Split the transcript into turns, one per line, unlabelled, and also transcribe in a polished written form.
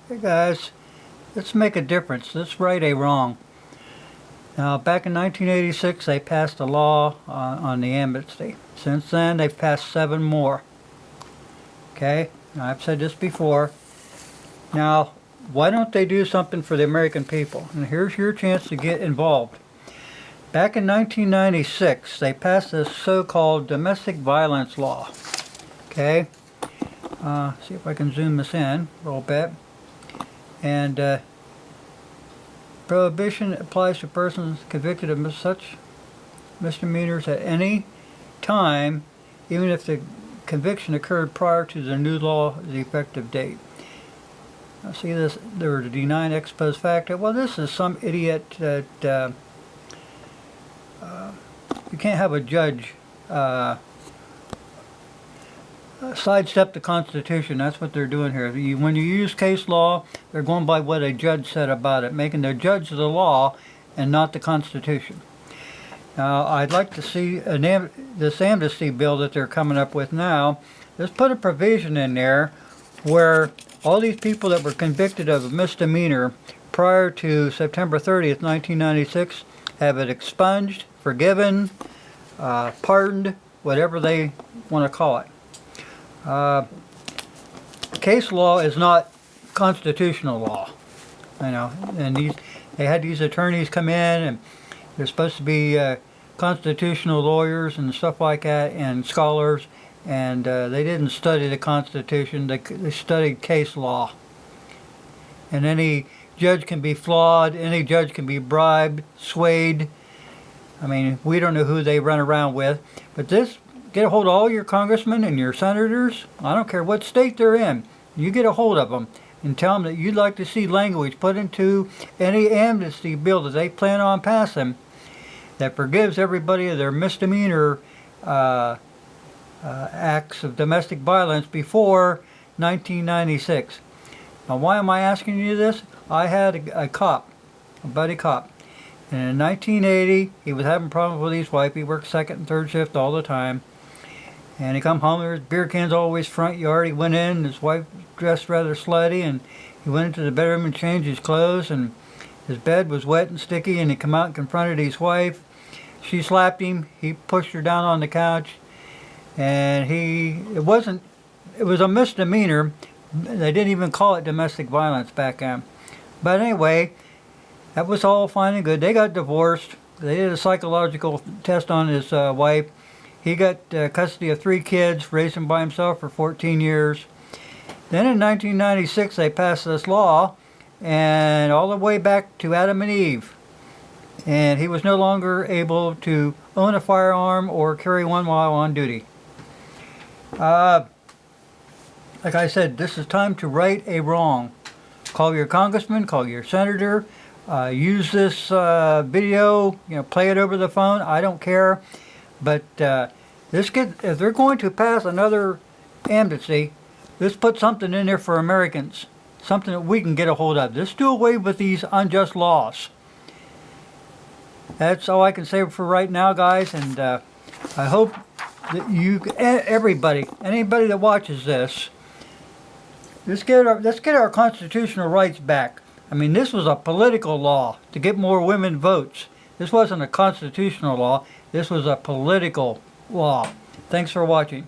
Hey guys, let's make a difference. Let's right a wrong. Now, back in 1986, they passed a law on the amnesty. Since then, they've passed 7 more. Okay? Now, I've said this before. Now, why don't they do something for the American people? And here's your chance to get involved. Back in 1996, they passed this so-called domestic violence law. Okay? See if I can zoom this in a little bit. And prohibition applies to persons convicted of such misdemeanors at any time, even if the conviction occurred prior to the new law's effective date. Now, see this, they were denying ex post facto. Well, this is some idiot that you can't have a judge sidestep the Constitution. That's what they're doing here. When you use case law, they're going by what a judge said about it, making the judge the law and not the Constitution. Now, I'd like to see this amnesty bill that they're coming up with now. Let's put a provision in there where all these people that were convicted of a misdemeanor prior to September 30th, 1996 have it expunged, forgiven, pardoned, whatever they want to call it. Case law is not constitutional law, you know, and they had these attorneys come in, and they're supposed to be constitutional lawyers and stuff like that, and scholars, and they didn't study the Constitution. They studied case law. And any judge can be flawed, any judge can be bribed, swayed. I mean, we don't know who they run around with, but this, get a hold of all your congressmen and your senators. I don't care what state they're in. You get a hold of them and tell them that you'd like to see language put into any amnesty bill that they plan on passing that forgives everybody of their misdemeanor acts of domestic violence before 1996. Now, why am I asking you this? I had a cop, a buddy cop. And in 1980, he was having problems with his wife. He worked second and third shift all the time. And he come home, there was beer cans always front yard. He went in, his wife dressed rather slutty, and he went into the bedroom and changed his clothes, and his bed was wet and sticky, and he come out and confronted his wife. She slapped him, he pushed her down on the couch, and it was a misdemeanor. They didn't even call it domestic violence back then. But anyway, that was all fine and good. They got divorced. They did a psychological test on his wife. He got custody of 3 kids, raised them by himself for 14 years. Then in 1996, they passed this law, and all the way back to Adam and Eve. And he was no longer able to own a firearm or carry one while on duty. Like I said, this is time to right a wrong. Call your congressman, call your senator, use this video, play it over the phone. I don't care. But if they're going to pass another amnesty, let's put something in there for Americans, something that we can get a hold of. Let's do away with these unjust laws. That's all I can say for right now, guys, and I hope that anybody that watches this, let's get our constitutional rights back. I mean, this was a political law to get more women votes. This wasn't a constitutional law. This was a political law. Thanks for watching.